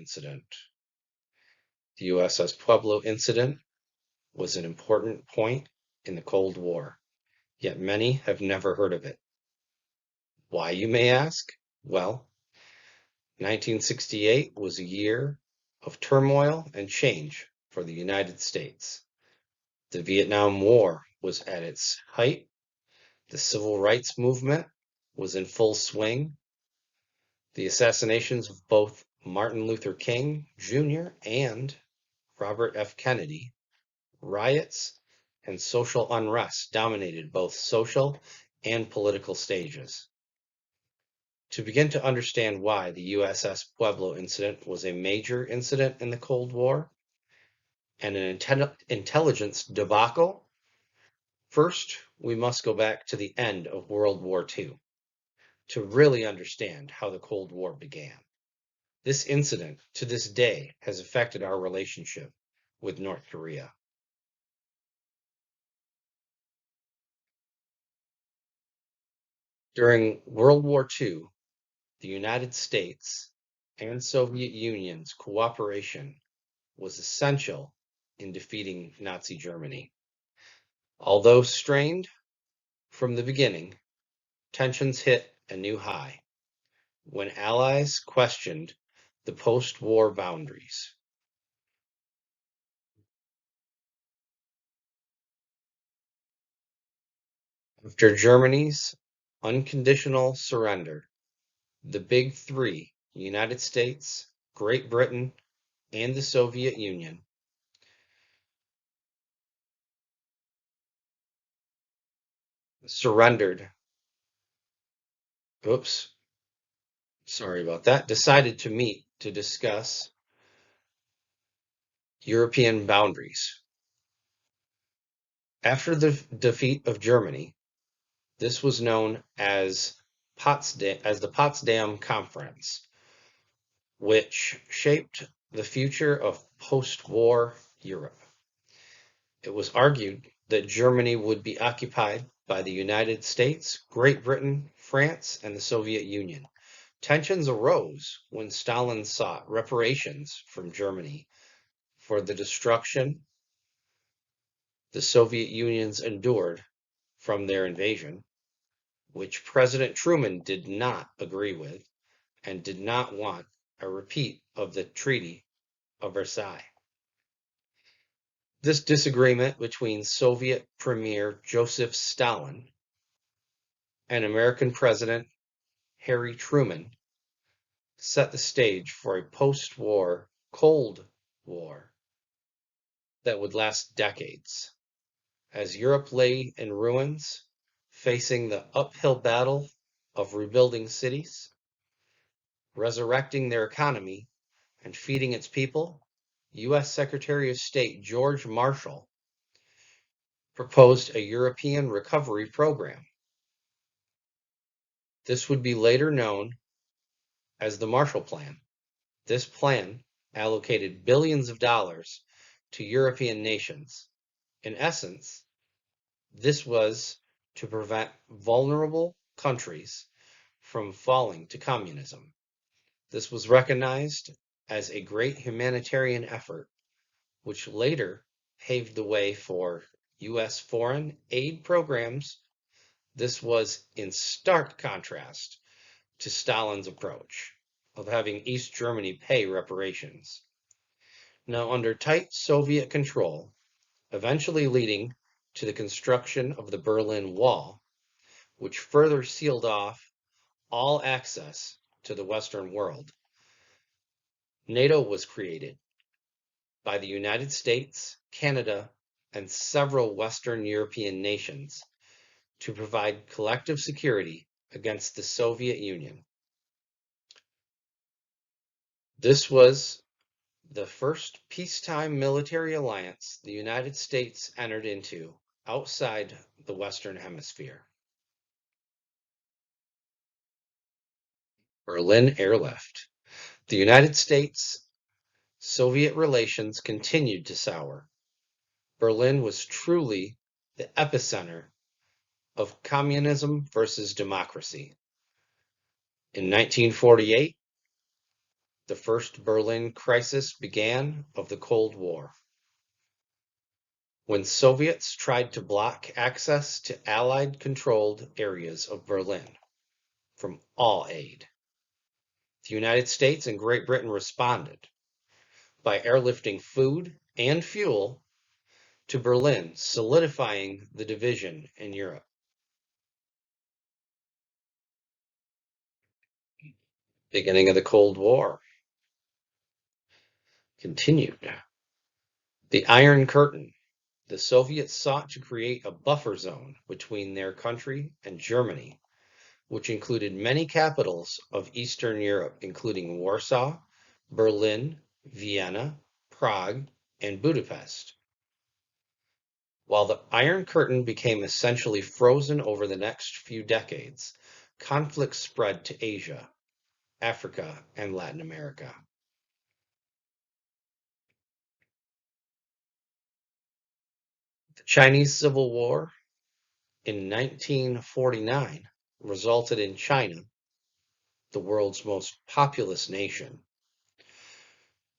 incident. The USS Pueblo incident was an important point in the Cold War, yet many have never heard of it. Why, you may ask? Well, 1968 was a year of turmoil and change for the United States. The Vietnam War was at its height. The civil rights movement was in full swing. The assassinations of both Martin Luther King Jr. and Robert F. Kennedy, riots, and social unrest dominated both social and political stages. To begin to understand why the USS Pueblo incident was a major incident in the Cold War and an intelligence debacle, first we must go back to the end of World War II to really understand how the Cold War began. This incident, to this day, has affected our relationship with North Korea. During World War II, the United States and Soviet Union's cooperation was essential in defeating Nazi Germany. Although strained from the beginning, tensions hit a new high when Allies questioned the post-war boundaries. After Germany's unconditional surrender, the Big Three, United States, Great Britain, and the Soviet Union, surrendered. Oops, sorry about that. Decided to meet to discuss European boundaries. After the defeat of Germany, this was known as the Potsdam Conference, which shaped the future of post-war Europe. It was argued that Germany would be occupied by the United States, Great Britain, France, and the Soviet Union. Tensions arose when Stalin sought reparations from Germany for the destruction the Soviet Unions endured from their invasion, which President Truman did not agree with and did not want a repeat of the Treaty of Versailles. This disagreement between Soviet Premier Joseph Stalin and American President Harry Truman set the stage for a post-war Cold War that would last decades. As Europe lay in ruins, facing the uphill battle of rebuilding cities, resurrecting their economy, and feeding its people, U.S. Secretary of State George Marshall proposed a European recovery program. This would be later known as the Marshall Plan. This plan allocated billions of dollars to European nations. In essence, this was to prevent vulnerable countries from falling to communism. This was recognized as a great humanitarian effort, which later paved the way for U.S. foreign aid programs. This was in stark contrast to Stalin's approach of having East Germany pay reparations. Now, under tight Soviet control, eventually leading to the construction of the Berlin Wall, which further sealed off all access to the Western world, NATO was created by the United States, Canada, and several Western European nations to provide collective security against the Soviet Union. This was the first peacetime military alliance the United States entered into outside the Western Hemisphere. Berlin Airlift. The United States-Soviet relations continued to sour. Berlin was truly the epicenter of communism versus democracy. In 1948, The First Berlin Crisis began of the Cold War, when Soviets tried to block access to Allied-controlled areas of Berlin from all aid. The United States and Great Britain responded by airlifting food and fuel to Berlin, solidifying the division in Europe. Beginning of the Cold War continued. The Iron Curtain. The Soviets sought to create a buffer zone between their country and Germany, which included many capitals of Eastern Europe, including Warsaw, Berlin, Vienna, Prague, and Budapest. While the Iron Curtain became essentially frozen over the next few decades, conflict spread to Asia, Africa, and Latin America. The Chinese Civil War in 1949 resulted in China, the world's most populous nation,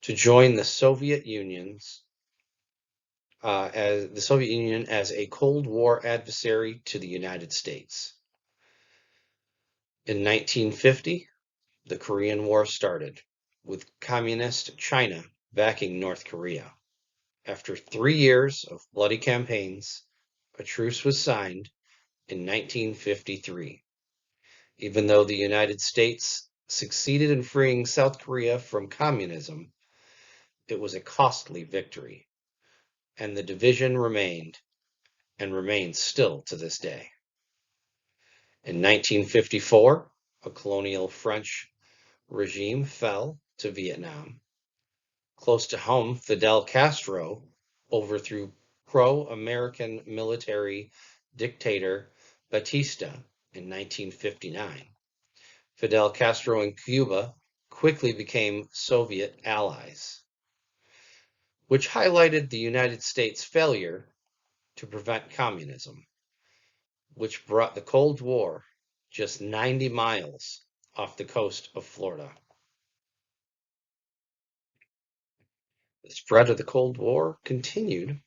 to join the Soviet Union as a Cold War adversary to the United States. In 1950, the Korean War started, with Communist China backing North Korea. After 3 years of bloody campaigns, a truce was signed in 1953. Even though the United States succeeded in freeing South Korea from communism, it was a costly victory, and the division remained and remains still to this day. In 1954, a colonial French regime fell to Vietnam. Close to home, Fidel Castro overthrew pro-American military dictator Batista in 1959. Fidel Castro and Cuba quickly became Soviet allies, which highlighted the United States' failure to prevent communism, which brought the Cold War just 90 miles off the coast of Florida. The spread of the Cold War continued.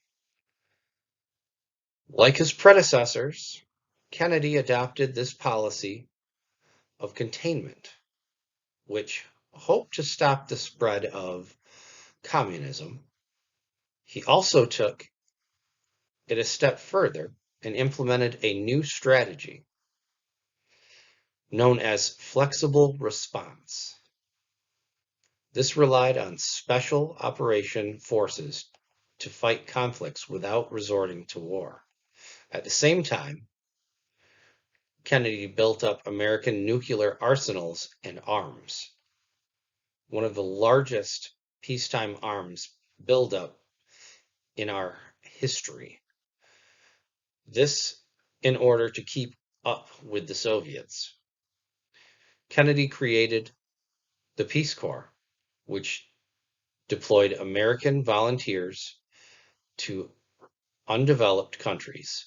Like his predecessors, Kennedy adopted this policy of containment, which hoped to stop the spread of communism. He also took it a step further and implemented a new strategy known as flexible response. This relied on special operation forces to fight conflicts without resorting to war. At the same time, Kennedy built up American nuclear arsenals and arms, one of the largest peacetime arms buildup in our history. This in order to keep up with the Soviets. Kennedy created the Peace Corps, which deployed American volunteers to undeveloped countries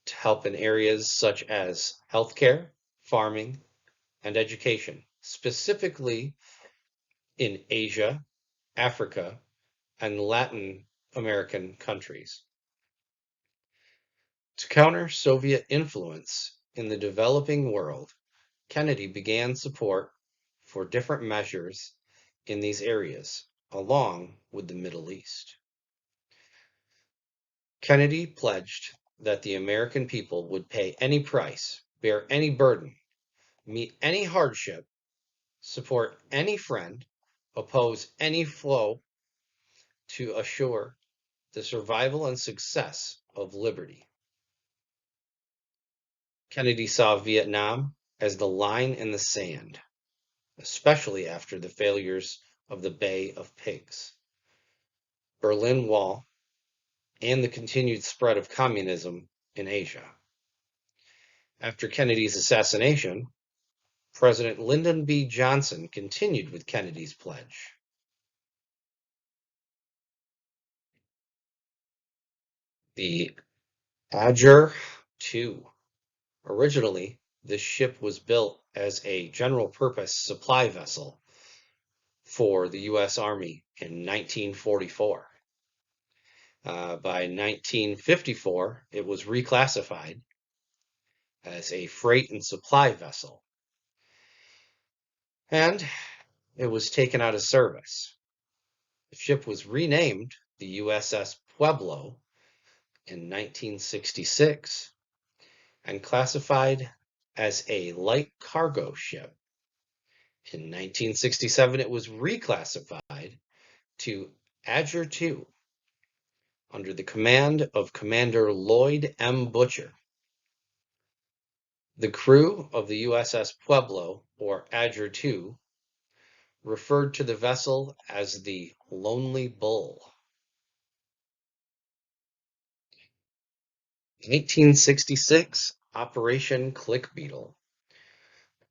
to help in areas such as healthcare, farming, and education, specifically in Asia, Africa, and Latin American countries. To counter Soviet influence in the developing world, Kennedy began support for different measures in these areas, along with the Middle East. Kennedy pledged that the American people would pay any price, bear any burden, meet any hardship, support any friend, oppose any foe to assure the survival and success of liberty. Kennedy saw Vietnam as the line in the sand, especially after the failures of the Bay of Pigs, Berlin Wall, and the continued spread of communism in Asia. After Kennedy's assassination, President Lyndon B. Johnson continued with Kennedy's pledge. The Adger II. Originally, this ship was built as a general-purpose supply vessel for the U.S. Army in 1944. By 1954, it was reclassified as a freight and supply vessel, and it was taken out of service. The ship was renamed the USS Pueblo in 1966 and classified as a light cargo ship. In 1967, it was reclassified to Azure II under the command of Commander Lloyd M. Butcher. The crew of the USS Pueblo, or Azure II, referred to the vessel as the Lonely Bull. 1966, Operation Click Beetle.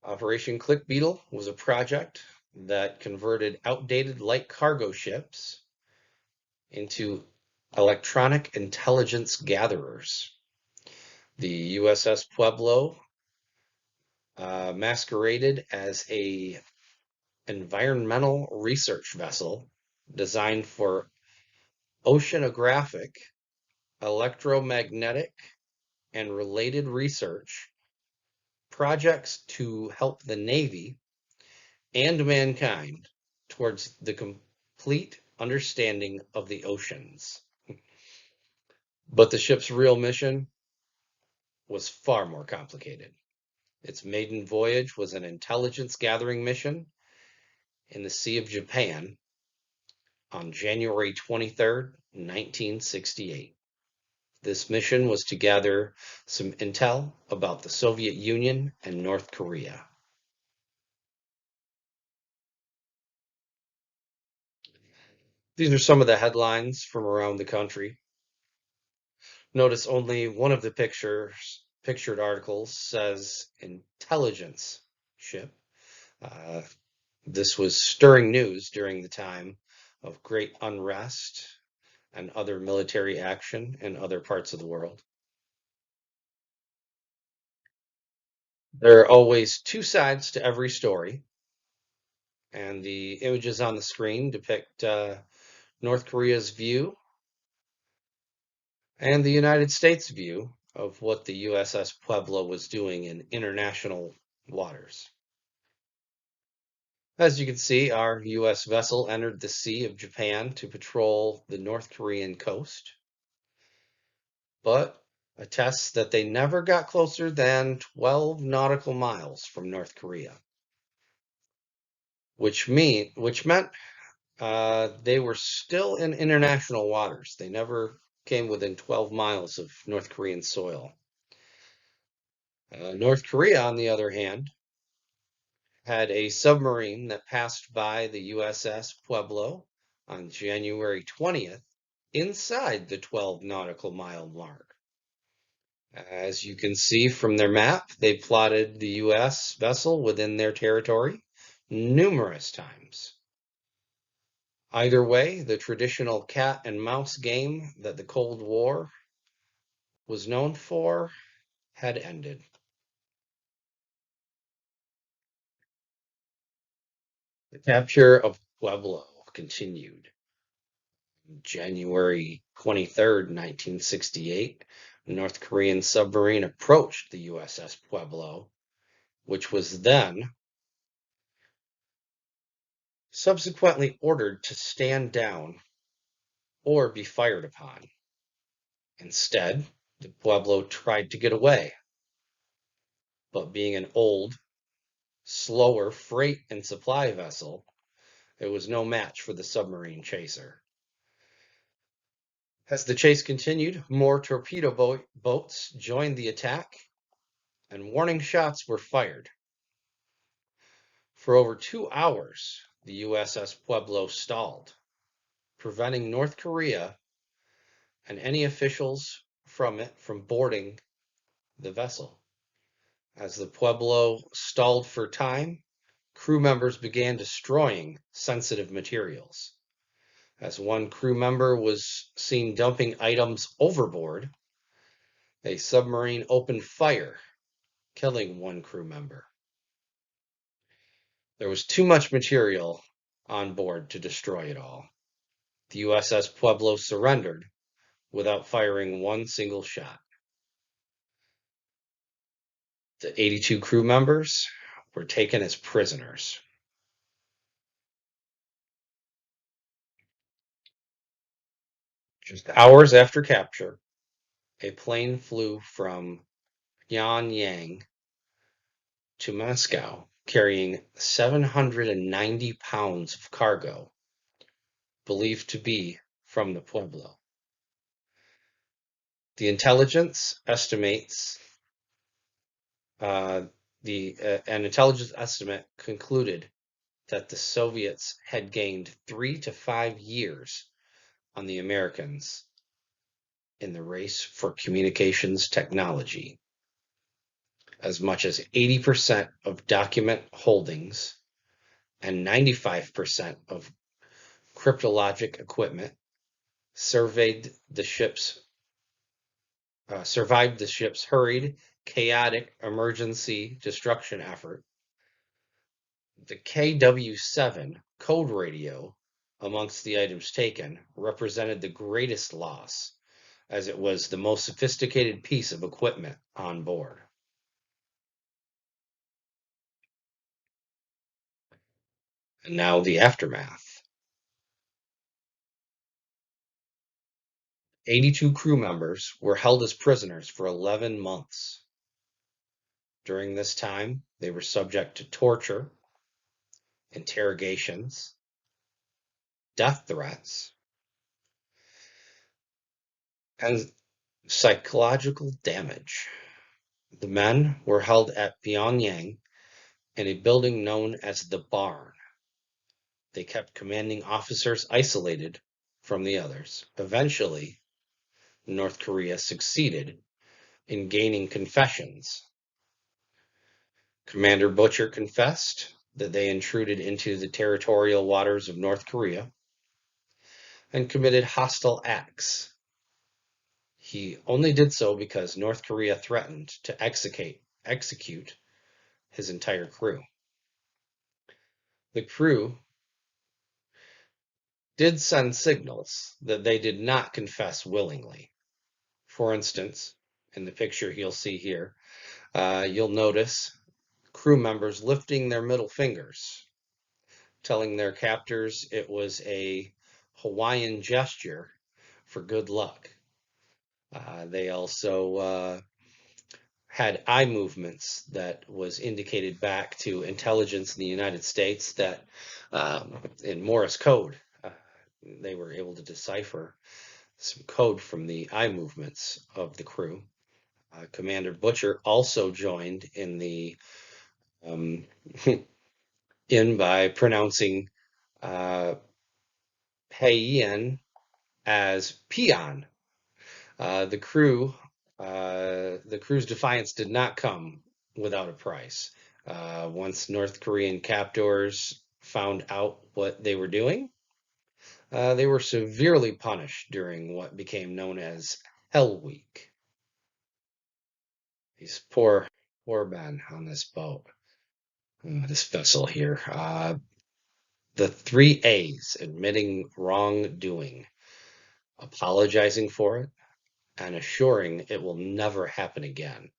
Operation Click Beetle was a project that converted outdated light cargo ships into electronic intelligence gatherers. The USS Pueblo masqueraded as a environmental research vessel designed for oceanographic, electromagnetic, and related research projects to help the Navy and mankind towards the complete understanding of the oceans. But the ship's real mission was far more complicated. Its maiden voyage was an intelligence gathering mission in the Sea of Japan on January 23rd, 1968. This mission was to gather some intel about the Soviet Union and North Korea. These are some of the headlines from around the country. Notice only one of the pictured articles says intelligence ship. Uh, this was stirring news during the time of great unrest and other military action in other parts of the world. There are always two sides to every story, and the images on the screen depict North Korea's view and the United States' view of what the USS Pueblo was doing in international waters. As you can see, our U.S. vessel entered the Sea of Japan to patrol the North Korean coast, but attests that they never got closer than 12 nautical miles from North Korea, which meant they were still in international waters. They never came within 12 miles of North Korean soil. North Korea, on the other hand, had a submarine that passed by the USS Pueblo on January 20th inside the 12 nautical mile mark. As you can see from their map, they plotted the U.S. vessel within their territory numerous times. Either way, the traditional cat and mouse game that the Cold War was known for had ended. The capture of Pueblo continued. January 23rd, 1968, a North Korean submarine approached the USS Pueblo, which was then subsequently ordered to stand down or be fired upon. Instead, the Pueblo tried to get away, but being an old, slower freight and supply vessel, it was no match for the submarine chaser. As the chase continued, more torpedo boats joined the attack, and warning shots were fired. For over 2 hours, the USS Pueblo stalled, preventing North Korea and any officials from it from boarding the vessel. As the Pueblo stalled for time, crew members began destroying sensitive materials. As one crew member was seen dumping items overboard, a submarine opened fire, killing one crew member. There was too much material on board to destroy it all. The USS Pueblo surrendered without firing one single shot. The 82 crew members were taken as prisoners. Just hours after capture, a plane flew from Pyongyang to Moscow carrying 790 pounds of cargo, believed to be from the Pueblo. The intelligence estimates uh, an intelligence estimate concluded that the Soviets had gained 3 to 5 years on the Americans in the race for communications technology. As much as 80% of document holdings and 95% of cryptologic equipment survived the ship's hurried, chaotic emergency destruction effort. The KW-7 code radio, amongst the items taken, represented the greatest loss, as it was the most sophisticated piece of equipment on board. And now the aftermath. 82 crew members were held as prisoners for 11 months. During this time, they were subject to torture, interrogations, death threats, and psychological damage. The men were held at Pyongyang in a building known as the Barn. They kept commanding officers isolated from the others. Eventually, North Korea succeeded in gaining confessions. Commander Butcher confessed that they intruded into the territorial waters of North Korea and committed hostile acts. He only did so because North Korea threatened to execute his entire crew. The crew did send signals that they did not confess willingly. For instance, in the picture you'll see here, you'll notice crew members lifting their middle fingers, telling their captors it was a Hawaiian gesture for good luck. They also had eye movements that was indicated back to intelligence in the United States that in Morse code, they were able to decipher some code from the eye movements of the crew. Commander Butcher also joined in the in by pronouncing Heian as peon. The crew's defiance did not come without a price. Once North Korean captors found out what they were doing, they were severely punished during what became known as Hell Week. These poor men on this boat, this vessel here. The 3 A's: admitting wrongdoing, apologizing for it, and assuring it will never happen again.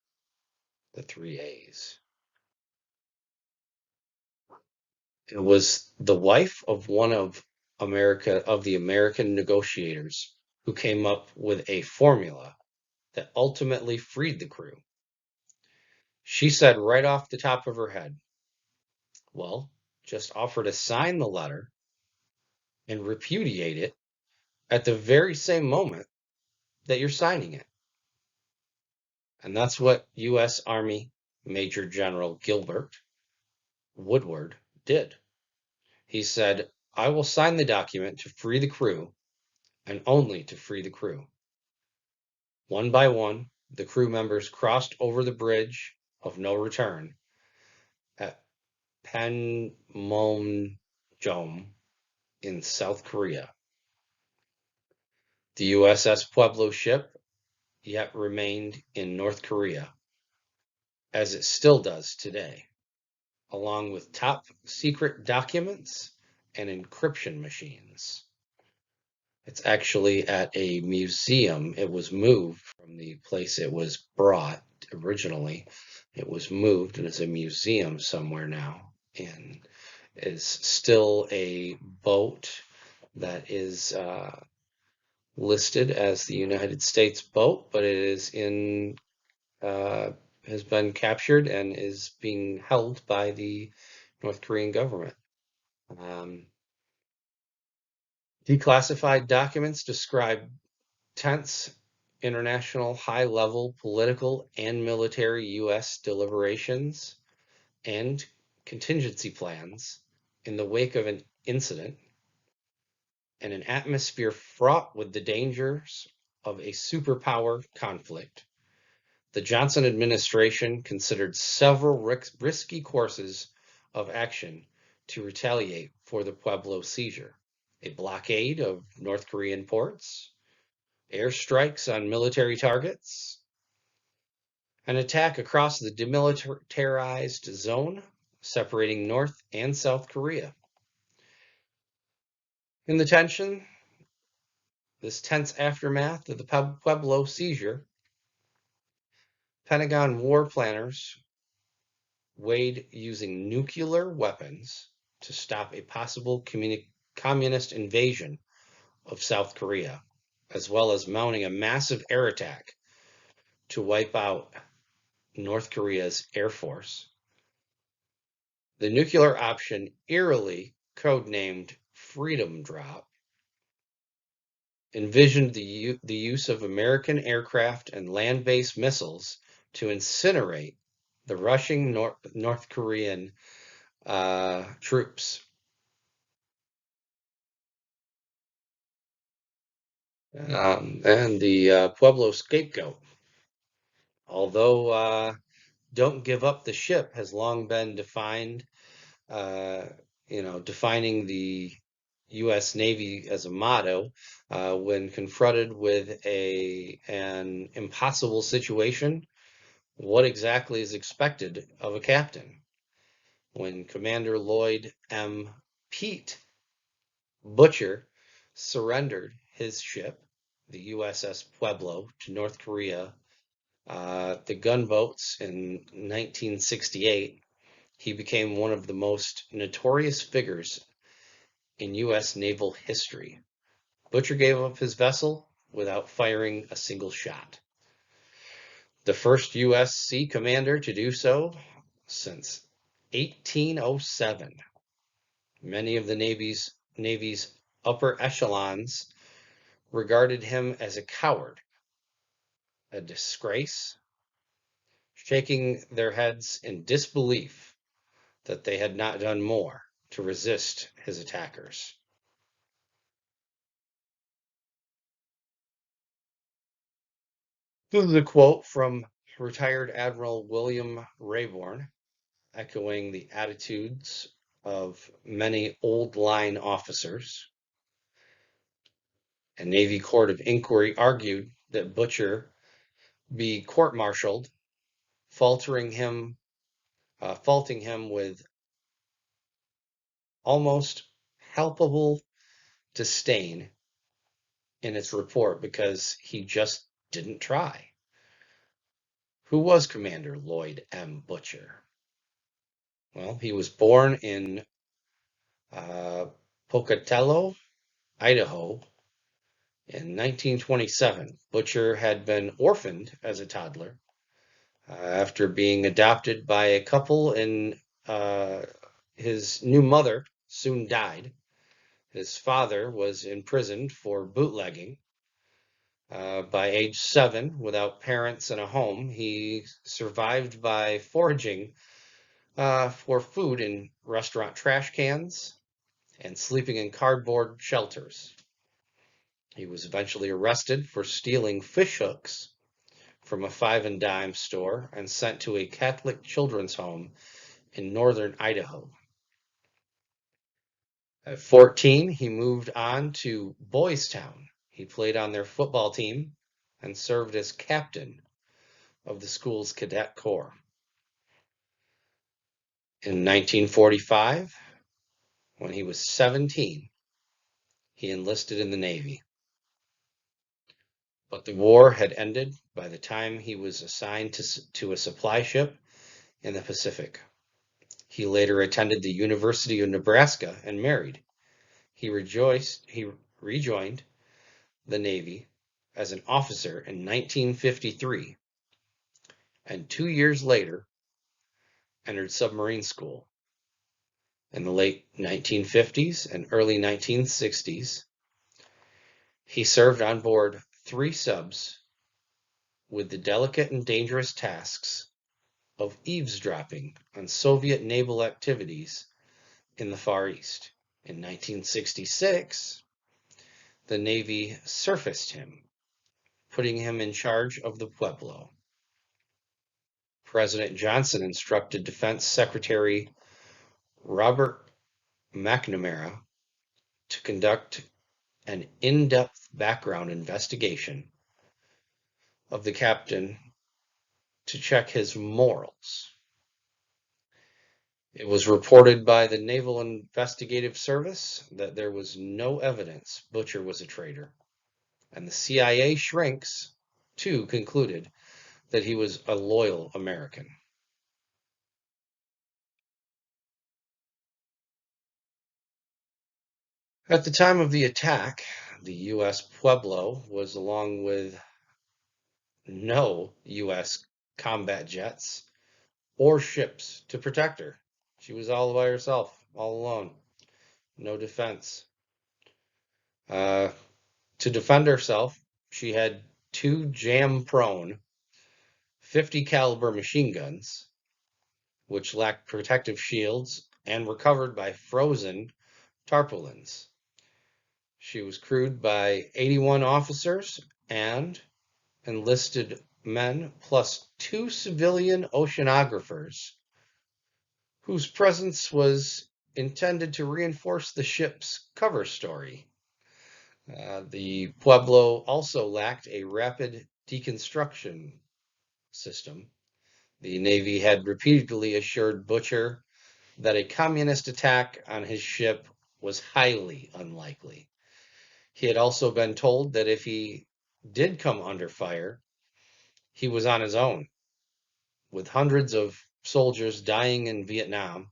The 3 A's. It was the wife of one of the American negotiators who came up with a formula that ultimately freed the crew. She said right off the top of her head, well, just offer to sign the letter and repudiate it at the very same moment that you're signing it. And that's what U.S. Army Major General Gilbert Woodward did. He said, I will sign the document to free the crew, and only to free the crew. One by one, the crew members crossed over the bridge of no return at Panmunjom in South Korea. The USS Pueblo ship yet remained in North Korea, as it still does today, along with top secret documents and encryption machines. It's actually at a museum. It was moved from the place it was brought originally. It was moved and is a museum somewhere now, and is still a boat that is listed as the United States boat, but it is in uh, has been captured and is being held by the North Korean government. Um, Declassified documents describe tense international high-level political and military U.S. deliberations and contingency plans in the wake of an incident and an atmosphere fraught with the dangers of a superpower conflict. The Johnson administration considered several risky courses of action to retaliate for the Pueblo seizure: a blockade of North Korean ports, airstrikes on military targets, an attack across the demilitarized zone separating North and South Korea. In the this tense aftermath of the Pueblo seizure, Pentagon war planners weighed using nuclear weapons to stop a possible communist invasion of South Korea, as well as mounting a massive air attack to wipe out North Korea's air force. The nuclear option, eerily codenamed Freedom Drop, envisioned the use of American aircraft and land-based missiles to incinerate the rushing North Korean troops. And the Pueblo scapegoat, although "Don't give up the ship" has long been defined, uh, defining the U.S. Navy as a motto. When confronted with an impossible situation, what exactly is expected of a captain? When Commander Lloyd M. Pete Butcher surrendered his ship, the USS Pueblo, to North Korea, the gunboats in 1968, he became one of the most notorious figures in U.S. naval history. Butcher gave up his vessel without firing a single shot. The first U.S. Sea commander to do so since 1807. Many of the Navy's upper echelons regarded him as a coward, a disgrace, shaking their heads in disbelief that they had not done more to resist his attackers. This is a quote from retired Admiral William Rayborn, echoing the attitudes of many old line officers. A Navy court of inquiry argued that Butcher be court-martialed, faulting him with almost palpable disdain in its report because he just didn't try. Who was Commander Lloyd M. Butcher? Well, he was born in Pocatello, Idaho, in 1927. Butcher had been orphaned as a toddler after being adopted by a couple, and his new mother soon died. His father was imprisoned for bootlegging. By age 7, without parents and a home, he survived by foraging for food in restaurant trash cans and sleeping in cardboard shelters. He was eventually arrested for stealing fish hooks from a five and dime store and sent to a Catholic children's home in northern Idaho. At 14, he moved on to Boys Town. He played on their football team and served as captain of the school's cadet corps. In 1945, When he was 17, he enlisted in the Navy. But the war had ended by the time he was assigned to a supply ship in the Pacific. He later attended the University of Nebraska and married. He rejoined the Navy as an officer in 1953, and 2 years later entered submarine school. In the late 1950s and early 1960s, he served on board 3 subs with the delicate and dangerous tasks of eavesdropping on Soviet naval activities in the Far East. In 1966, the Navy surfaced him, putting him in charge of the Pueblo. President Johnson instructed Defense Secretary Robert McNamara to conduct an in-depth background investigation of the captain to check his morals. It was reported by the Naval Investigative Service that there was no evidence Butcher was a traitor, and the CIA shrinks, too, concluded that he was a loyal American. At the time of the attack, the U.S. Pueblo was along with no U.S. combat jets or ships to protect her. She was all by herself, all alone, no defense. To defend herself, she had 2 jam-prone 50 caliber machine guns, which lacked protective shields and were covered by frozen tarpaulins. She was crewed by 81 officers and enlisted men plus 2 civilian oceanographers, whose presence was intended to reinforce the ship's cover story. The Pueblo also lacked a rapid deconstruction system. The Navy had repeatedly assured Butcher that a communist attack on his ship was highly unlikely. He had also been told that if he did come under fire, he was on his own. With hundreds of soldiers dying in Vietnam,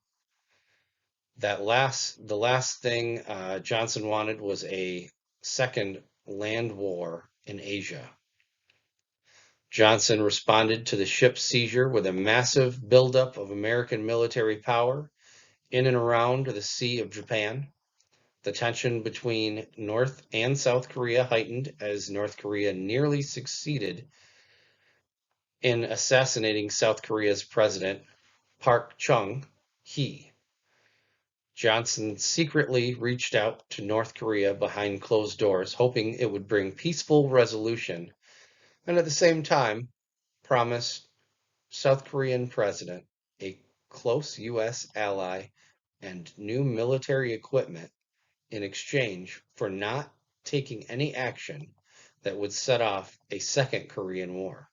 the last thing Johnson wanted was a second land war in Asia. Johnson responded to the ship's seizure with a massive buildup of American military power in and around the Sea of Japan. The tension between North and South Korea heightened as North Korea nearly succeeded in assassinating South Korea's president, Park Chung-hee. Johnson secretly reached out to North Korea behind closed doors, hoping it would bring peaceful resolution, and at the same time promised South Korean president a close U.S. ally and new military equipment in exchange for not taking any action that would set off a second Korean War.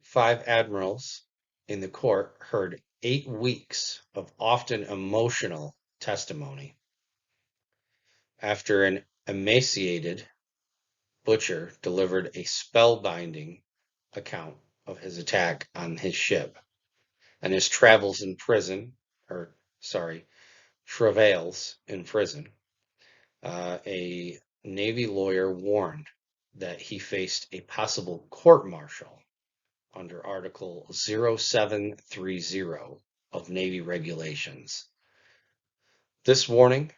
5 admirals in the court heard 8 weeks of often emotional testimony. After an emaciated Butcher delivered a spellbinding account of his attack on his ship and his travels in prison, travails in prison. A Navy lawyer warned that he faced a possible court-martial under Article 0730 of Navy regulations. This warning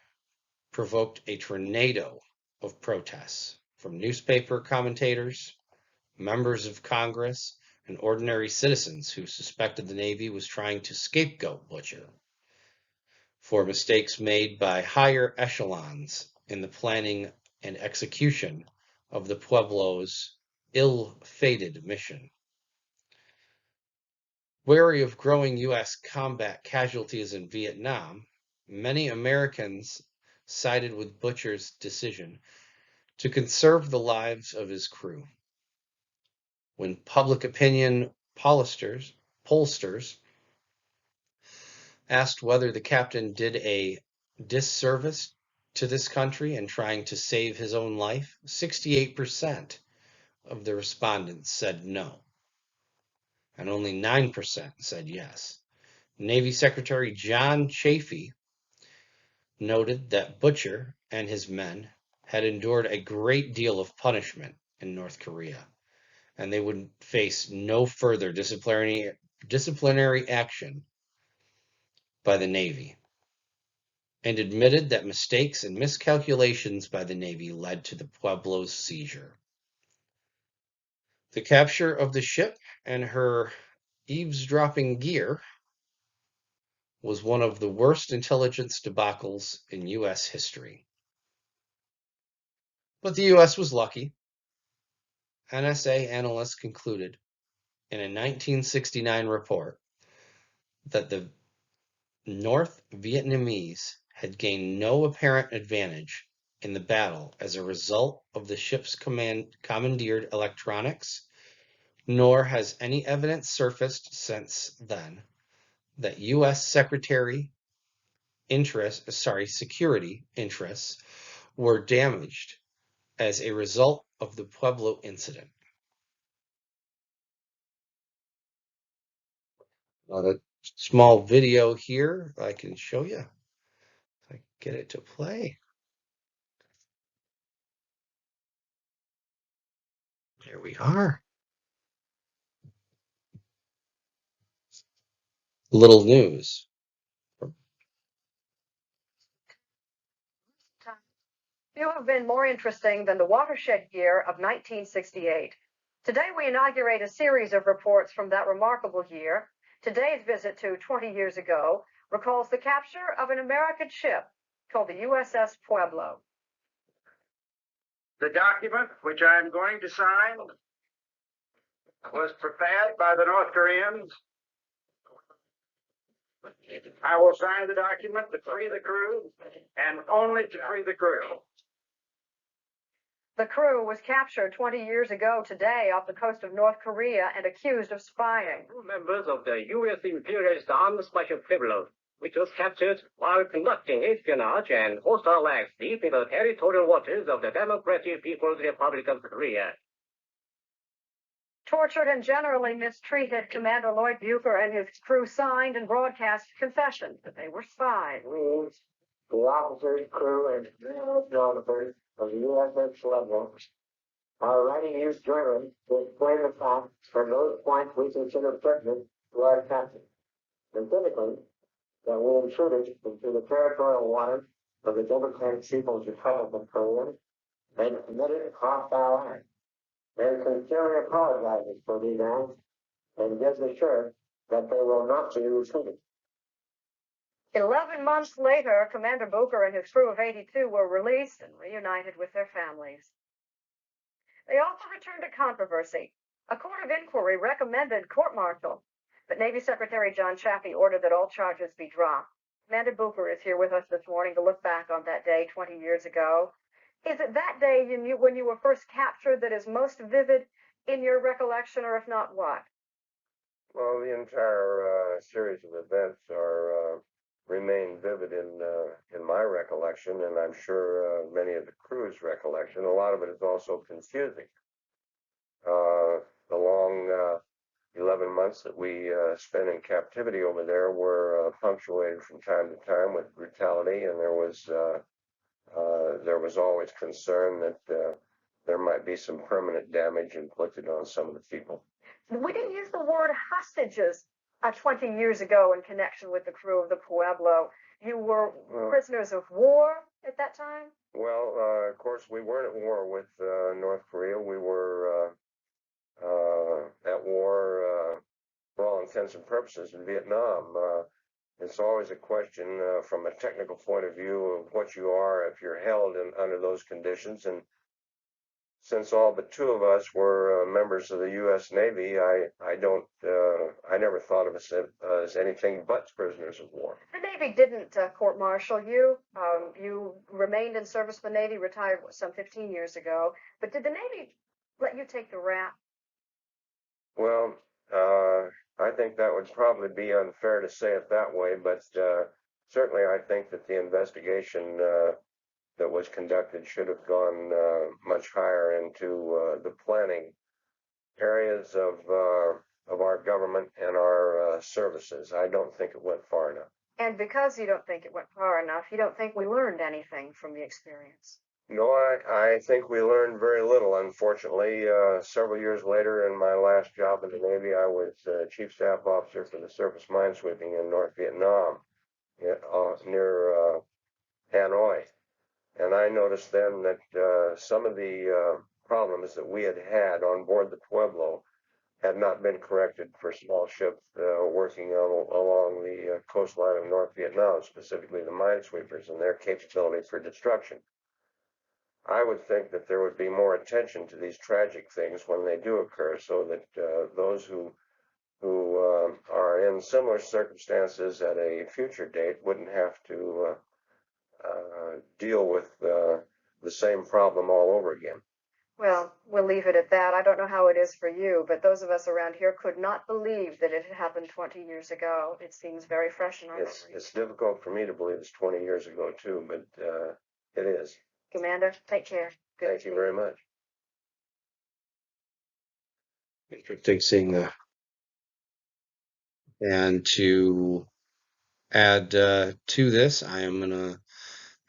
provoked a tornado of protests from newspaper commentators, members of Congress, and ordinary citizens who suspected the Navy was trying to scapegoat Butcher for mistakes made by higher echelons in the planning and execution of the Pueblo's ill-fated mission. Wary of growing U.S. combat casualties in Vietnam, many Americans sided with Butcher's decision to conserve the lives of his crew. When public opinion pollsters asked whether the captain did a disservice to this country in trying to save his own life, 68% of the respondents said no, and only 9% said yes. Navy Secretary John Chafee noted that Butcher and his men had endured a great deal of punishment in North Korea, and they would face no further disciplinary action by the Navy, and admitted that mistakes and miscalculations by the Navy led to the Pueblo's seizure. The capture of the ship and her eavesdropping gear was one of the worst intelligence debacles in U.S. history. But the U.S. was lucky. NSA analysts concluded in a 1969 report that the North Vietnamese had gained no apparent advantage in the battle as a result of the ship's commandeered electronics, nor has any evidence surfaced since then that U.S. Security interests were damaged as a result of the Pueblo incident. A small video here I can show you. If I get it to play. There we are. Little news. Few have been more interesting than the watershed year of 1968. Today we inaugurate a series of reports from that remarkable year. Today's visit to 20 years ago recalls the capture of an American ship called the USS Pueblo. The document which I am going to sign was prepared by the North Koreans. I will sign the document to free the crew, and only to free the crew. The crew was captured 20 years ago today off the coast of North Korea and accused of spying. Members of the U.S. imperialist armed special Pueblo, which was captured while conducting espionage and hostile acts deep in the territorial waters of the Democratic People's Republic of Korea. Tortured and generally mistreated, Commander Lloyd Bucher and his crew signed and broadcast confessions that they were spies. We, the officers, crew, and officers of the USS Pueblo, are writing you jointly to explain the facts from those points we consider pertinent to our captain. Specifically, that we intruded into the territorial waters of the Democratic People's Republic of Korea and committed hostile acts, and sincerely apologizes for these acts and gives assurance that they will not be repeated. 11 months later, Commander Bucher and his crew of 82 were released and reunited with their families. They also returned to controversy. A court of inquiry recommended court-martial, but Navy Secretary John Chafee ordered that all charges be dropped. Commander Bucher is here with us this morning to look back on that day 20 years ago. Is it that day when you were first captured that is most vivid in your recollection, or if not, what? Well, the entire series of events remain vivid in my recollection, and I'm sure many of the crew's recollection. A lot of it is also confusing. The long 11 months that we spent in captivity over there were punctuated from time to time with brutality, and there was always concern that there might be some permanent damage inflicted on some of the people. We didn't use the word hostages 20 years ago in connection with the crew of the Pueblo. You were prisoners of war at that time? Well, of course, we weren't at war with North Korea. We were at war, for all intents and purposes, in Vietnam. It's always a question from a technical point of view of what you are if you're held under those conditions. And since all but two of us were members of the U.S. Navy, I never thought of us as anything but prisoners of war. The Navy didn't court-martial you. You remained in service with the Navy, retired some 15 years ago. But did the Navy let you take the rap? Well, I think that would probably be unfair to say it that way, but certainly I think that the investigation that was conducted should have gone much higher into the planning areas of our government and our services. I don't think it went far enough. And because you don't think it went far enough, you don't think we learned anything from the experience? No, I think we learned very little, unfortunately. Several years later, in my last job in the Navy, I was Chief Staff Officer for the surface minesweeping in North Vietnam, near Hanoi. And I noticed then that some of the problems that we had on board the Pueblo had not been corrected for small ships working along the coastline of North Vietnam, specifically the minesweepers and their capability for destruction. I would think that there would be more attention to these tragic things when they do occur, so that those who are in similar circumstances at a future date wouldn't have to deal with the same problem all over again. Well, we'll leave it at that. I don't know how it is for you, but those of us around here could not believe that it had happened 20 years ago. It seems very fresh in our memories. It's difficult for me to believe it's 20 years ago, too, but it is. Commander, take care. Good Thank you very much. Interesting seeing that. And to add to this, I am going to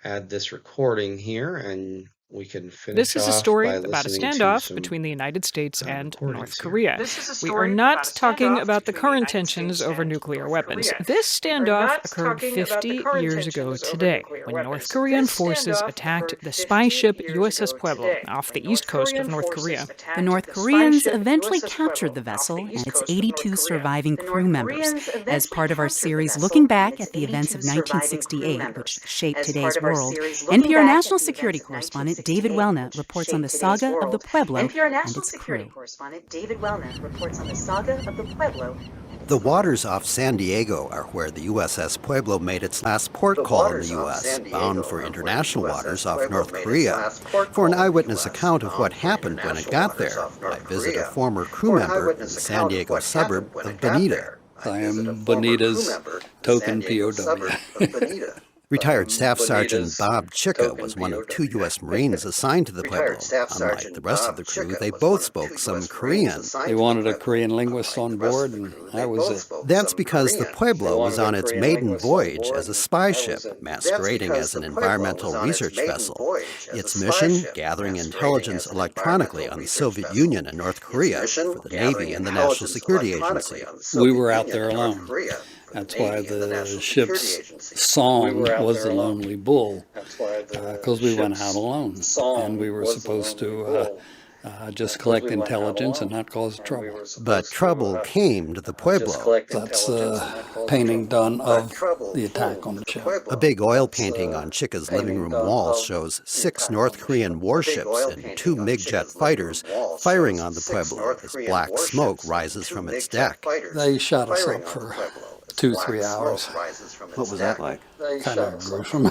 add this recording here, and we can finish This is a off story by about a listening to standoff some between the United States and recordings North here. Korea. This is a We story are about not a talking standoff about the between the current United tensions States over and nuclear North weapons. Korea. This We're standoff not occurred talking about the 50 current years ago tensions over today, nuclear when weapons. North Korean This forces standoff attacked occurred the 50 spy ship years USS ago Pueblo today, off the when east North coast Korean of North forces Korea. attacked The North spy Koreans ship eventually USS captured the Pueblo off vessel the and east its coast of 82 North Korea. surviving The crew North members. Koreans As eventually part of our captured the series vessel looking and back its at the events 82 of surviving crew 1968, members. which shaped As today's part of our world, series looking NPR back national at the security events of correspondent David 1968, Welna which reports on the shaped today's saga of the world, Pueblo NPR and national its security crew. correspondent David Welna reports on the saga of the Pueblo. The waters off San Diego are where the USS Pueblo made its last port call in the U.S., bound for international waters off North Korea. For an eyewitness account of what happened when it got there, I visit a former crew member in the San Diego suburb of Bonita. I am Bonita's token POW. Retired Staff Sergeant Bob Chicka was one of 2 U.S. Marines assigned to the Pueblo. Unlike the rest of the crew, they both spoke some Korean. They wanted a Korean linguist on board, and I was it. That's because the Pueblo was on its maiden voyage as a spy ship, masquerading as an environmental research vessel. Its mission, gathering intelligence electronically on the Soviet Union and North Korea for the Navy and the National Security Agency. We were out there alone. That's why the ship's song was the Lonely Bull, because we went out alone, and we were supposed to just collect intelligence and not cause trouble. But trouble came to the Pueblo. That's a painting done of the attack on the ship. A big oil painting on Chicka's living room wall shows 6 North Korean warships and 2 MiG-jet fighters firing on the Pueblo as black smoke rises from its deck. They shot us up for 2-3 hours. What was that like? Kind of gruesome.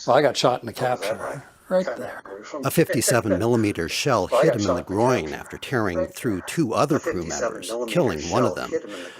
Well, I got shot in the capture right there. A 57mm shell hit him in the groin after tearing through 2 other crew members, killing one of them.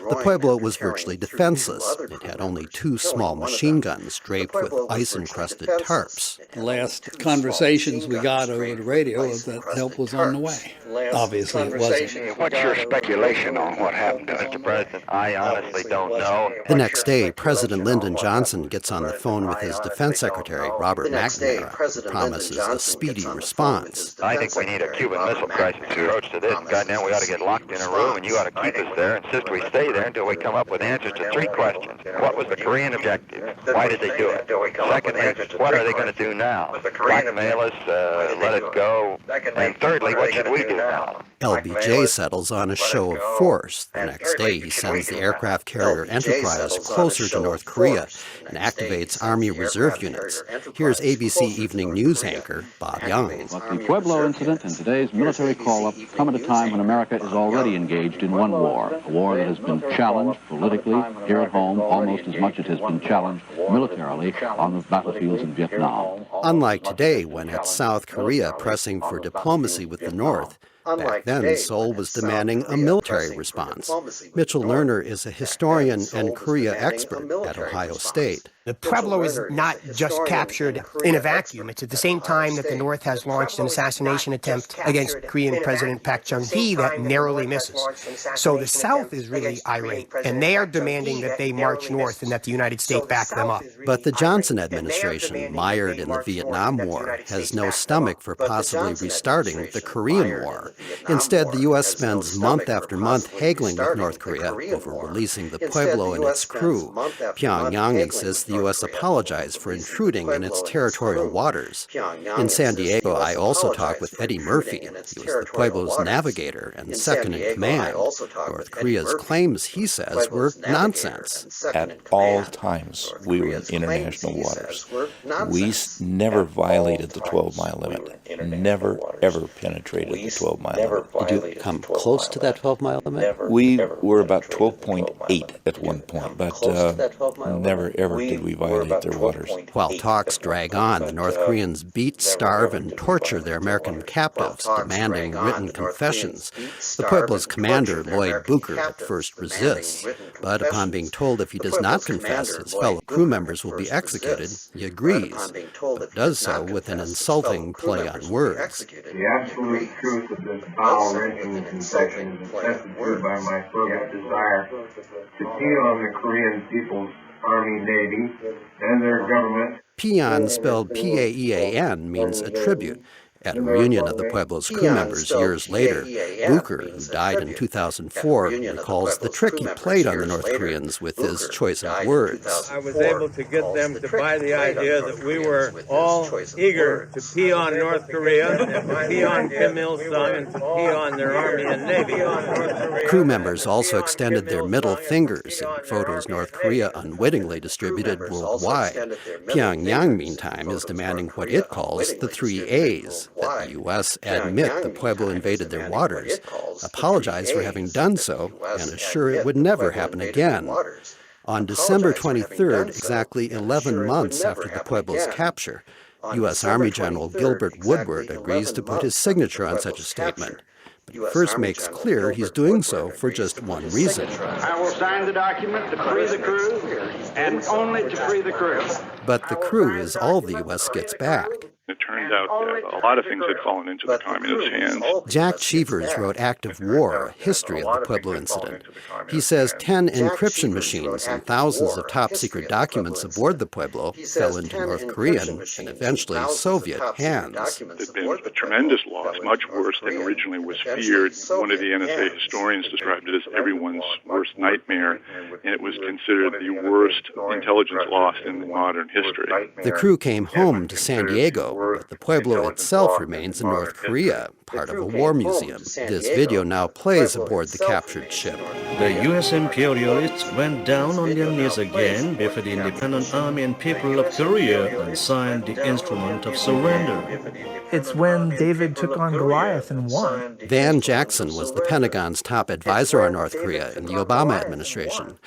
The Pueblo was virtually defenseless. It had only 2 small machine guns draped with ice-encrusted tarps. The last conversations we got over the radio was that help was on the way. Obviously it wasn't. What's your speculation on what happened to Mr. President? I honestly don't know. The next day, President Lyndon Johnson gets on the phone with his Defense Secretary, Robert McNamara, who promises a speedy response. I think we need a Cuban Missile Crisis approach to this. Goddamn, we ought to get locked in a room, and you ought to keep us there, insist we stay there until we come up with answers to 3 questions. What was the Korean objective? Why did they do it? Secondly, what are they going to do now? Blackmail us, let us go? And thirdly, what should we do now? LBJ settles on a show of force. The next day, he sends the aircraft carrier Enterprise closer to North Korea and activates Army Reserve units. Here's ABC Evening News anchor Bob Young. But the Pueblo incident and today's military call-up come at a time when America is already engaged in one war, a war that has been challenged politically here at home almost as much as it has been challenged militarily on the battlefields in Vietnam. Unlike today, when it's South Korea pressing for diplomacy with the North, Back then, Seoul was demanding a military response. Mitchell Lerner is a historian and Korea expert at Ohio State. The Pueblo is not just captured in a vacuum. It's at the same time that the North has launched an assassination attempt against Korean President Park Chung-hee that narrowly misses. So the South is really irate, and they are demanding that they march north and that the United States back them up. But the Johnson administration, mired in the Vietnam War, has no stomach for possibly restarting the Korean War. Instead, the U.S. spends month after month haggling with North Korea over releasing the Pueblo and its crew. Pyongyang insists the U.S. apologize for intruding in its territorial waters. In San Diego, I also talked with Eddie Murphy. He was the Pueblo's navigator and second in command. North Korea's claims, he says, were nonsense. At all times, we were in international waters. We never violated the 12-mile limit. Never, ever penetrated the 12-mile limit. Did you come close to that 12-mile limit? We were about 12.8 at one point, but never, ever did we violate their waters. While talks drag on, the North Koreans beat, starve, and torture their American captives, demanding written confessions. The Pueblo's commander, Lloyd Booker, at first resists, but upon being told if he does not confess, his fellow crew members will be executed, he agrees, but does so with an insulting play on words. The absolute truth of this foul-wrenching confession is attested to by my fervent desire to appeal on the Korean People's Army, Navy, and their government. Peon, spelled P-A-E-A-N, means a tribute. At a reunion of the Pueblo's crew members years later, Booker, who died in 2004, recalls the trick he played on the North Koreans with his choice of words. I was able to get them to buy the idea that we were all eager to pee on North Korea, and to pee on Kim Il-sung, and to pee on their army and navy. Crew members also extended their middle fingers in photos North Korea unwittingly distributed worldwide. Pyongyang, meantime, is demanding what it calls the 3 A's. That the U.S. admit the Pueblo invaded their waters, apologize for having done so, and assure it would never happen again. On December 23rd, exactly 11 months after the Pueblo's capture, U.S. Army General Gilbert Woodward agrees to put his signature on such a statement. But he first makes clear he's doing so for just one reason. I will sign the document to free the crew, and only to free the crew. But the crew is all the U.S. gets back. It turned out that a lot of things had fallen into the communist hands. Jack Cheevers wrote Act of War, a history of the Pueblo incident. He says 10 encryption machines and thousands of top-secret documents aboard the Pueblo fell into North Korean and eventually Soviet hands. There'd been a tremendous loss, much worse than originally was feared. One of the NSA historians described it as everyone's worst nightmare, and it was considered the worst intelligence loss in modern history. The crew came home to San Diego, but the Pueblo itself remains in North Korea, part of a war museum. This video now plays aboard the captured ship. The U.S. imperialists went down on their knees again before the independent army and people of Korea and signed the instrument of surrender. It's when David took on Goliath and won. Van Jackson was the Pentagon's top advisor on North Korea in the Obama administration.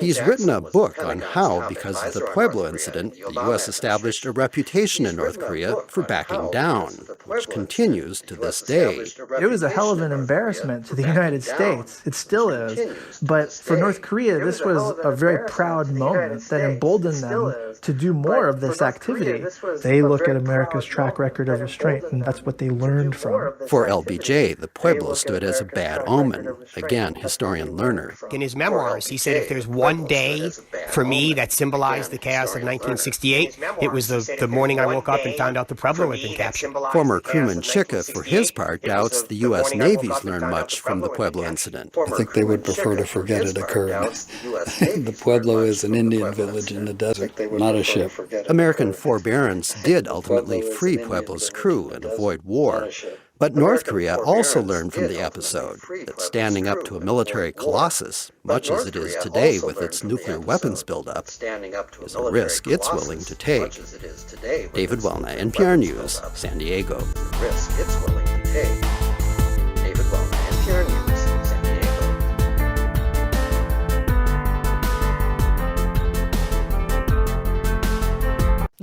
He's written a book on how, because of the Pueblo incident, the U.S. established a reputation in North Korea for backing down, which continues to this day. It was a hell of an embarrassment to the United States. It still is. But for North Korea, this was a very proud moment that emboldened them to do more of this activity. They look at America's track record of restraint, and that's what they learned from. For LBJ, the Pueblo stood as a bad omen. Again, historian Lerner. In his memoirs, he said if there's one day for me that symbolized the chaos of 1968, it was the morning I woke up and found out the Pueblo had been captured. Former crewman Chicka, for his part, doubts the U.S. Navy's learned much from the Pueblo incident. I think they would prefer to forget it occurred. The Pueblo is an Indian village in the desert, not a ship. American forbearance did ultimately free Pueblo's crew and avoid war. But North Korea also learned from the episode that standing up to a military colossus, much as it is today with its nuclear weapons buildup, is a risk it's willing to take. David Wellna, NPR News, San Diego. David Wellna, NPR News.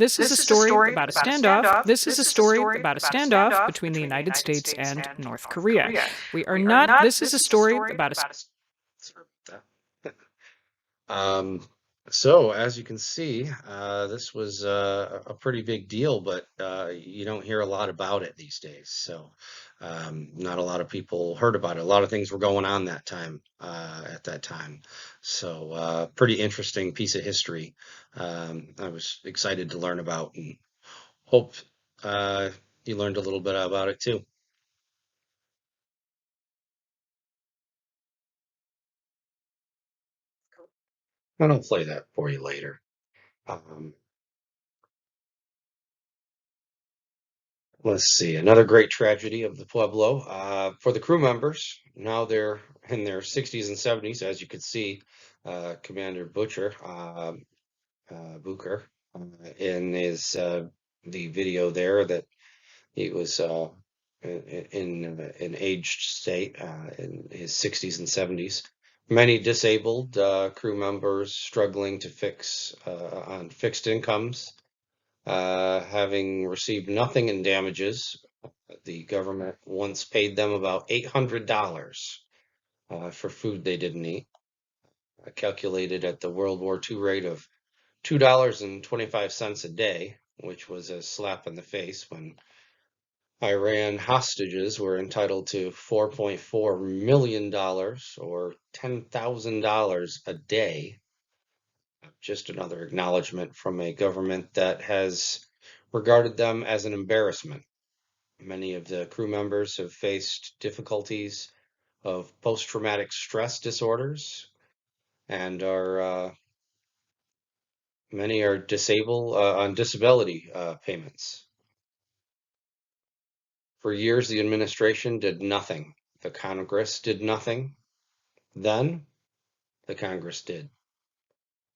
This is a story about a standoff. This is a story about a standoff between the United States and North Korea. We are not. This is a story about a. So as you can see, this was a pretty big deal, but you don't hear a lot about it these days. So not a lot of people heard about it. A lot of things were going on that time, at that time. So pretty interesting piece of history. I was excited to learn about, and hope you learned a little bit about it too. And I'll play that for you later. Let's see, another great tragedy of the Pueblo. For the crew members, now they're in their 60s and 70s, as you could see, Commander Booker, in his the video there, that he was in an aged state, in his 60s and 70s. Many disabled crew members struggling to fix on fixed incomes, having received nothing in damages. The government once paid them about $800 for food they didn't eat, calculated at the World War II rate of $2.25 a day, which was a slap in the face when Iran hostages were entitled to $4.4 million, or $10,000 a day. Just another acknowledgement from a government that has regarded them as an embarrassment. Many of the crew members have faced difficulties of post-traumatic stress disorders, and many are disabled on disability payments. For years, the administration did nothing. The Congress did nothing. Then the Congress did.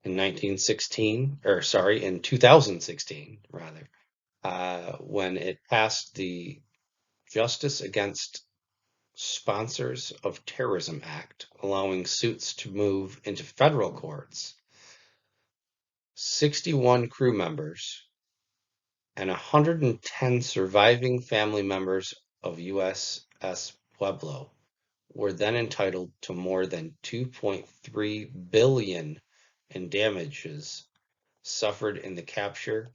In 2016, rather, when it passed the Justice Against Sponsors of Terrorism Act, allowing suits to move into federal courts. 61 crew members and 110 surviving family members of USS Pueblo were then entitled to more than $2.3 billion in damages suffered in the capture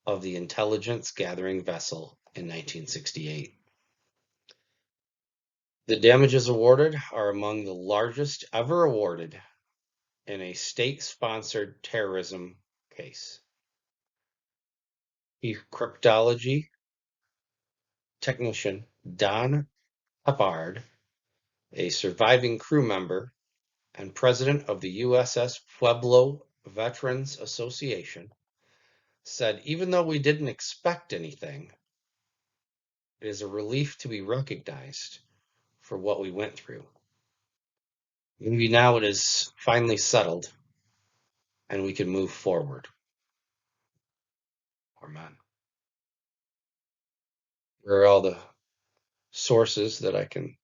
of the intelligence gathering vessel in 1968. The damages awarded are among the largest ever awarded in a state-sponsored terrorism case. Chief Cryptology Technician Don Peppard, a surviving crew member and president of the USS Pueblo Veterans Association, said, "Even though we didn't expect anything, it is a relief to be recognized for what we went through. Maybe now it is finally settled and we can move forward." Poor man. Here are all the sources that I can